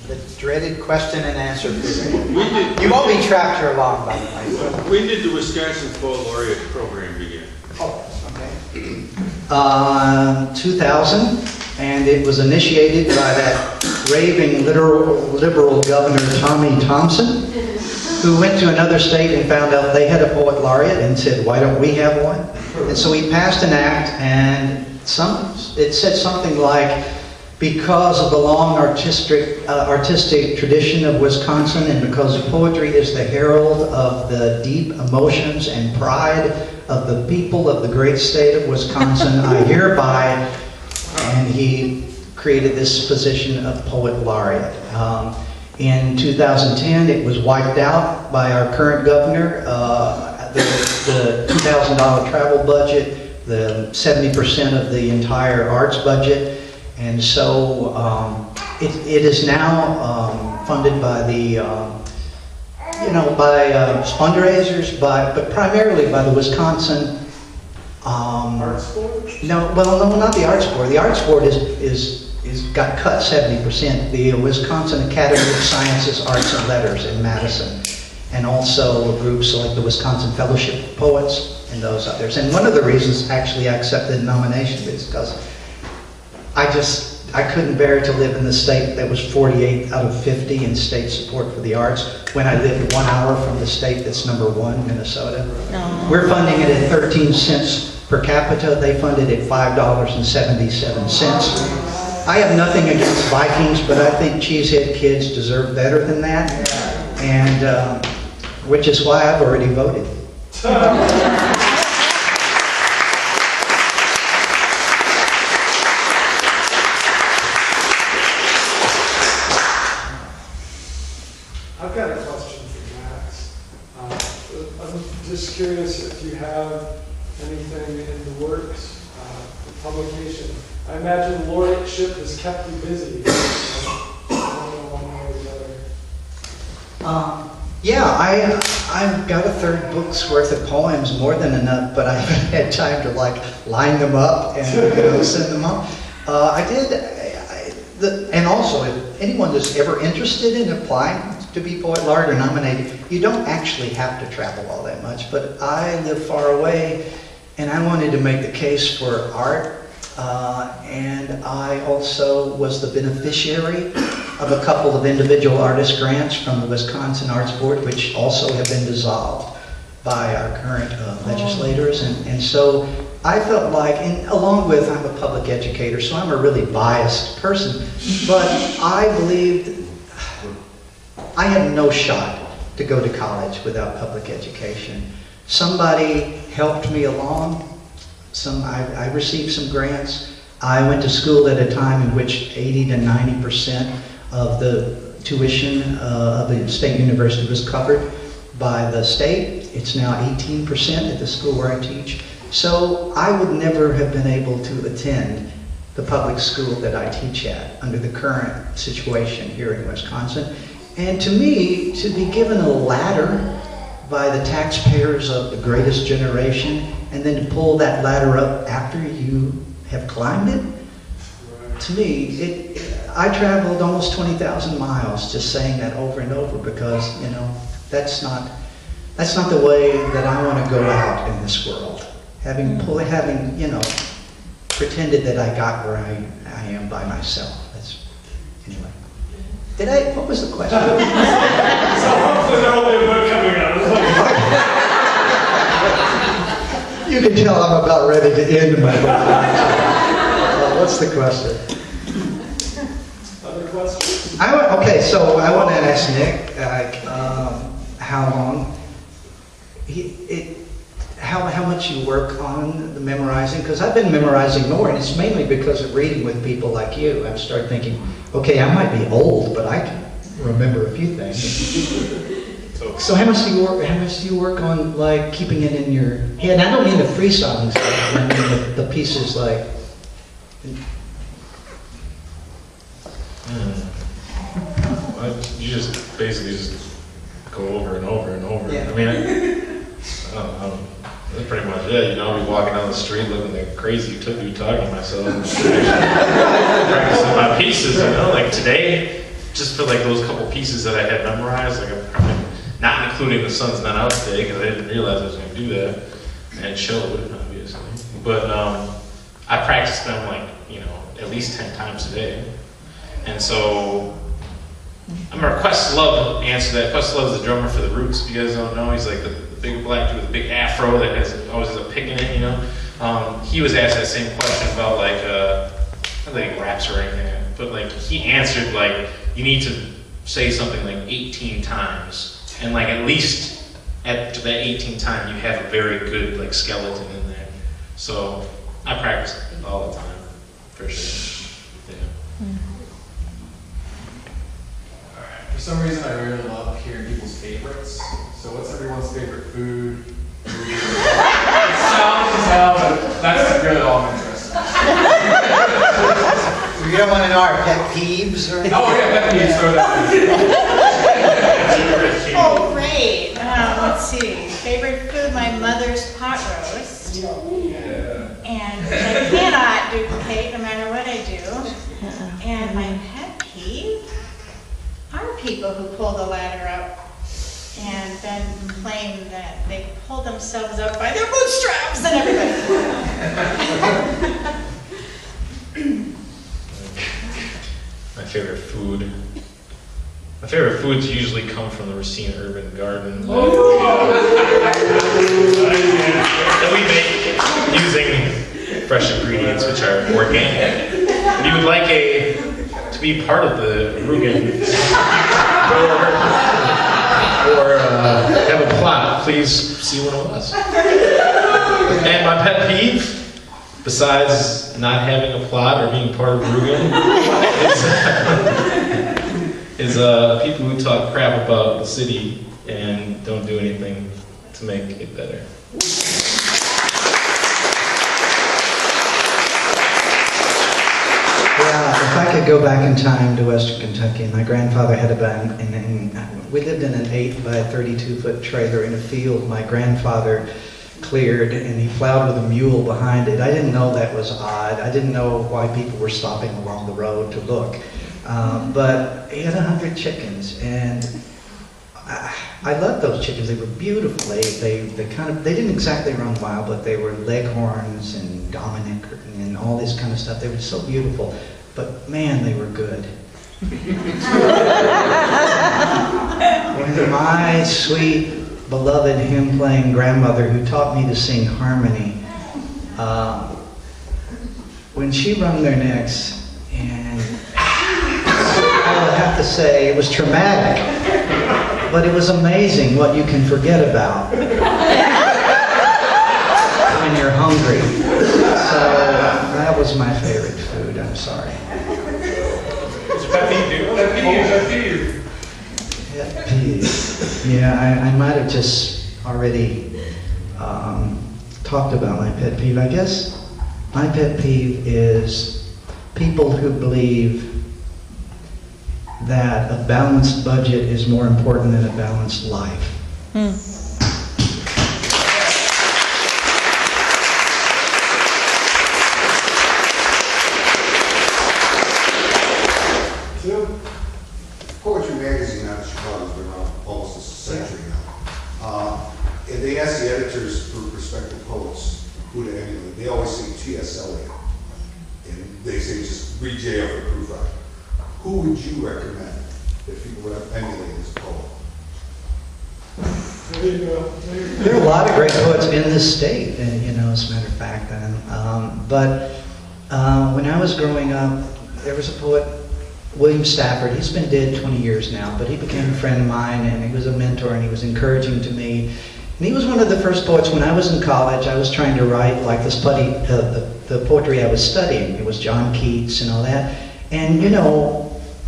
The dreaded question and answer period. You won't be trapped here long, by the way. When did the Wisconsin Poet Laureate program begin? Oh, okay. 2000, and it was initiated by that raving liberal governor Tommy Thompson, who went to another state and found out they had a poet laureate and said, why don't we have one? And so he passed an act, and it said something like, because of the long artistic tradition of Wisconsin, and because poetry is the herald of the deep emotions and pride of the people of the great state of Wisconsin, I hereby, and he created this position of poet laureate. In 2010, it was wiped out by our current governor. The $2,000 travel budget, the 70% of the entire arts budget. And so it is now funded by the, by fundraisers, but primarily by the Wisconsin Arts Board? No, not the Arts Board. The Arts Board is got cut 70%. The Wisconsin Academy of Sciences, Arts and Letters in Madison, and also groups like the Wisconsin Fellowship of Poets and those others. And one of the reasons actually I accepted the nomination is because I couldn't bear to live in the state that was 48 out of 50 in state support for the arts when I lived 1 hour from the state that's #1, Minnesota. No. We're funding it at 13 cents per capita. They funded it $5.77. I have nothing against Vikings, but I think cheesehead kids deserve better than that, and which is why I've already voted. I've got a question for Max. I'm just curious if you have anything in the works for publication. I imagine laureateship has kept you busy. Yeah, I've got a third book's worth of poems, more than enough, but I haven't had time to line them up and send them up. And also, if anyone that's ever interested in applying to be Poet Laureate or nominated, you don't actually have to travel all that much, but I live far away, and I wanted to make the case for art. And I also was the beneficiary of a couple of individual artist grants from the Wisconsin Arts Board, which also have been dissolved by our current legislators. And so I felt like, and along with, I'm a public educator, so I'm a really biased person, but I believed I had no shot to go to college without public education. Somebody helped me along. I received some grants. I went to school at a time in which 80 to 90% of the tuition of the state university was covered by the state. It's now 18% at the school where I teach. So I would never have been able to attend the public school that I teach at under the current situation here in Wisconsin. And to me, to be given a ladder by the taxpayers of the greatest generation, and then to pull that ladder up after you have climbed it, to me, I traveled almost 20,000 miles just saying that over and over because, that's not the way that I want to go out in this world. Having pretended that I got where I am by myself. Anyway. What was the question? So hopefully there will be a book coming out. You can tell I'm about ready to end my book. What's the question? Other questions? Okay, so I want to ask Nick, how long, how much you work on the memorizing, because I've been memorizing more, and it's mainly because of reading with people like you. I've started thinking, okay, I might be old, but I can remember a few things. So how much do you work on keeping it in your head? I don't mean the freestyling stuff. I mean the pieces You just basically just go over and over and over. Yeah. I mean, that's pretty much it. I'll be walking down the street looking like crazy, talking to myself, practicing my pieces. Like today just for like those couple pieces that I had memorized, like I'm probably not including the sun's not out today because I didn't realize I was going to do that, and it showed, obviously. But I practiced them like, you know, at least 10 times a day. And so I remember Questlove answered that. Questlove is the drummer for the Roots, if you guys don't know. He's like the big black dude with a big afro that always has a pick in it, you know. He was asked that same question about like, I don't think he raps or anything, but like he answered like, you need to say something like 18 times. And like at least after that 18 time, you have a very good like skeleton in there. So I practice all the time, for sure. Yeah. For some reason, I really love hearing people's favorites. So what's everyone's favorite food? It sounds as hell, but that's really all I'm interested in. You don't want to know our pet peeves or anything? Oh yeah, pet peeves, throw that in. Oh, great. Let's see. Favorite food, my mother's pot roast. And which I cannot duplicate no matter what I do. And my pet peeve are people who pull the ladder up and then claim that they pull themselves up by their bootstraps and everybody. My favorite food. My favorite foods usually come from the Racine Urban Garden that we make using fresh ingredients, which are organic. If you would like to be part of the Rugen or have a plot, please see one of us. And my pet peeve, besides not having a plot or being part of Rugen, is people who talk crap about the city and don't do anything to make it better. Yeah, if I could go back in time to Western Kentucky, my grandfather had a bank, and we lived in an 8 by 32-foot trailer in a field my grandfather cleared, and he plowed with a mule behind it. I didn't know that was odd. I didn't know why people were stopping along the road to look. But he had 100 chickens, and I loved those chickens. They were beautiful. They didn't exactly run wild, but they were Leghorns and Dominic and all this kind of stuff. They were so beautiful, but man, they were good. When my sweet, beloved hymn-playing grandmother, who taught me to sing harmony, when she wrung their necks, and I would have to say it was traumatic, but it was amazing what you can forget about when you're hungry. So that was my favorite food. I'm sorry. Pet peeve. Pet peeve. Yeah, I might have just already talked about my pet peeve. I guess my pet peeve is people who believe that a balanced budget is more important than a balanced life. Poetry magazine out of Chicago has been around almost a century now. And they ask the editors for prospective poets who to emulate. They always say T.S. Eliot. And they say just read J.F. for proofwriting. Who would you recommend that people would emulate as a poet? There you go. There are a lot of great poets in this state, and as a matter of fact. But when I was growing up, there was a poet, William Stafford. He's been dead 20 years now, but he became a friend of mine, and he was a mentor, and he was encouraging to me. And he was one of the first poets. When I was in college, I was trying to write like the poetry I was studying. It was John Keats and all that. And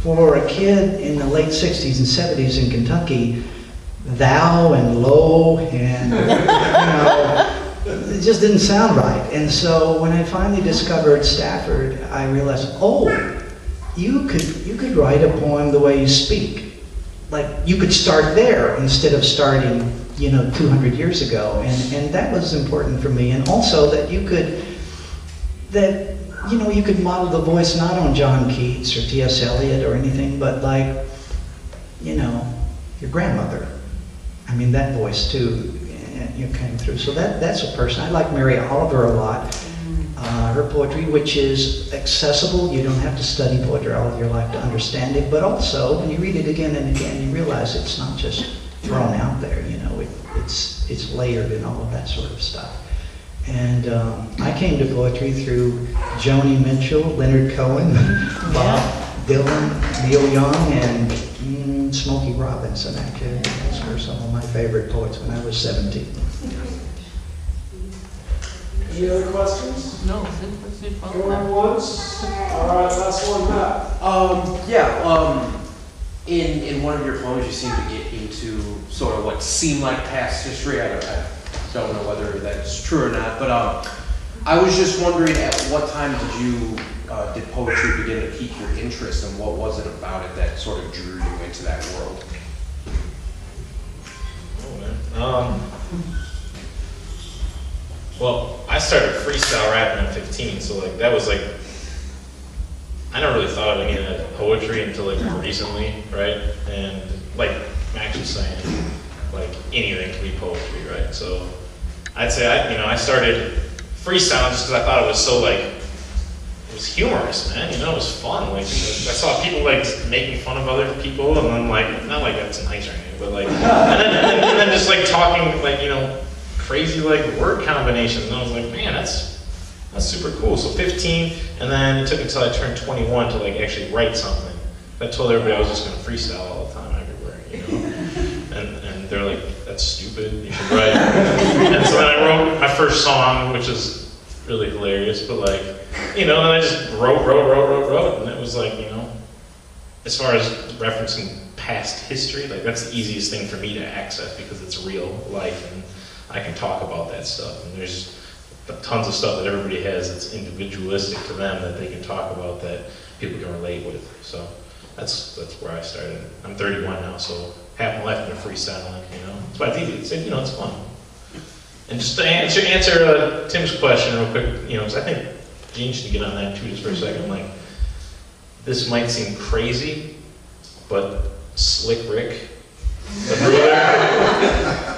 for a kid in the late 60s and 70s in Kentucky, thou and lo and, it just didn't sound right. And so when I finally discovered Stafford, I realized, you could write a poem the way you speak. Like, you could start there instead of starting, 200 years ago. And that was important for me. And also that you know, you could model the voice not on John Keats or T.S. Eliot or anything, but like, you know, your grandmother. I mean, that voice too, you came through. So that's a person. I like Mary Oliver a lot. Her poetry, which is accessible. You don't have to study poetry all of your life to understand it, but also when you read it again and again, you realize it's not just thrown out there. You know, it's layered and all of that sort of stuff. And I came to poetry through Joni Mitchell, Leonard Cohen, Bob Dylan, Neil Young, and Smokey Robinson. Actually, those were some of my favorite poets when I was 17. Any other questions? No, that's it. Going once? All right, last one, Matt. In one of your poems, you seem to get into sort of what seemed like past history. I don't know whether that's true or not, but I was just wondering, at what time did poetry begin to pique your interest, and what was it about it that sort of drew you into that world? Well, I started freestyle rapping at 15, so like that was like, I never really thought of any of that poetry until like recently, right? And like Max was saying, like anything can be poetry, right? So I'd say I started freestyling just because I thought it was so like, it was humorous, man. You know, it was fun. Like I saw people like making fun of other people, and I'm like, not like that's nice or anything, but like, and then just like talking like, you know, crazy like word combinations, and I was like, man, that's super cool. So 15, and then it took until I turned 21 to like actually write something. I told everybody I was just gonna freestyle all the time, everywhere, you know. And they're like, that's stupid. You should write. And so then I wrote my first song, which is really hilarious, but like, you know, and I just wrote, and it was like, you know, as far as referencing past history, like that's the easiest thing for me to access because it's real life and I can talk about that stuff. And there's tons of stuff that everybody has that's individualistic to them that they can talk about that people can relate with. So that's where I started. I'm 31 now, so half my life I've been freestyling, you know. That's why I think it's, you know, it's fun. And just to answer Tim's question real quick, you know, because I think Gene should get on that too just for a second. Like, this might seem crazy, but Slick Rick, the brother,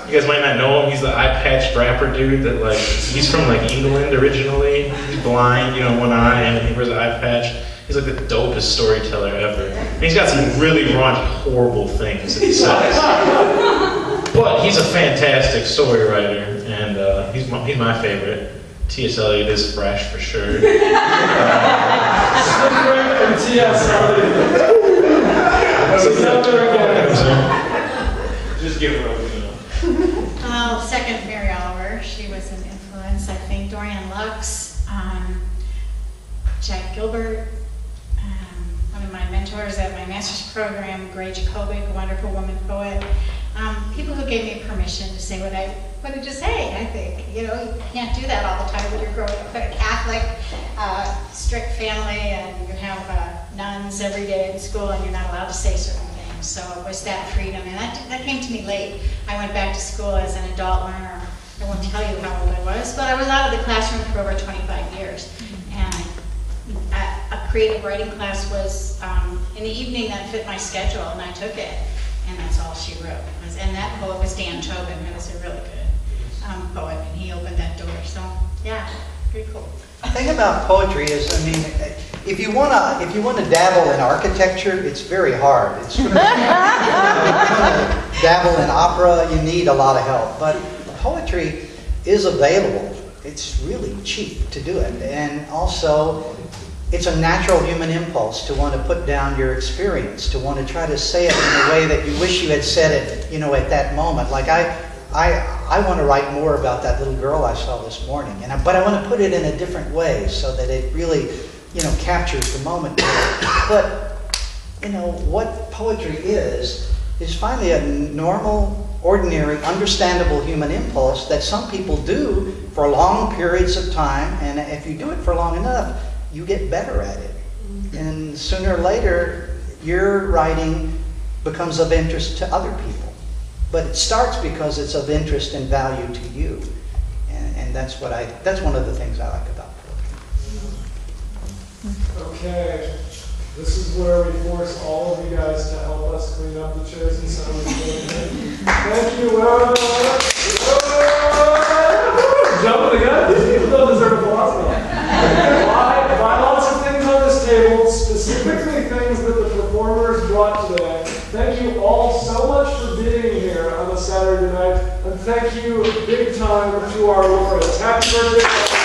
you guys might not know him. He's the eye-patched rapper dude that like, he's from like England originally. He's blind, you know, one eye, and he wears an eye patch. He's like the dopest storyteller ever. And he's got some really raunchy, horrible things that he says. But he's a fantastic story writer, and he's my favorite. T.S. Eliot is fresh for sure. And T.S. Eliot. Just give her a, you know. Second, Mary Oliver. She was an influence, I think. Dorian Lux, Jack Gilbert, one of my mentors at my master's program, Gray Jacobic, a wonderful woman poet. People who gave me permission to say what I wanted to say, I think. You know, you can't do that all the time when you're growing up in a Catholic, strict family, and you have nuns every day in school, and you're not allowed to say certain things. So it was that freedom, and that came to me late. I went back to school as an adult learner. I won't tell you how old I was, but I was out of the classroom for over 25 years. And a creative writing class was in the evening that fit my schedule, and I took it. And that's all she wrote. And that poet was Dan Tobin, who was a really good poet, and he opened that door. So yeah, pretty cool. The thing about poetry is, I mean, if you wanna dabble in architecture, it's very hard. It's if you wanna dabble in opera, you need a lot of help. But poetry is available. It's really cheap to do it, and also it's a natural human impulse to want to put down your experience, to want to try to say it in a way that you wish you had said it, you know, at that moment. Like I want to write more about that little girl I saw this morning, but I want to put it in a different way so that it really, you know, captures the moment. But, you know, what poetry is finally a normal, ordinary, understandable human impulse that some people do for long periods of time, and if you do it for long enough, you get better at it. And sooner or later, your writing becomes of interest to other people. But it starts because it's of interest and value to you. And that's one of the things I like about poetry. Okay, this is where we force all of you guys to help us clean up the chairs and sound. Thank you. Jumping the gun. These people don't deserve applause. Buy lots of things on this table, specifically things that the performers brought today. Thank you all so much for being here on a Saturday night, and thank you big time to our laureates. Happy birthday.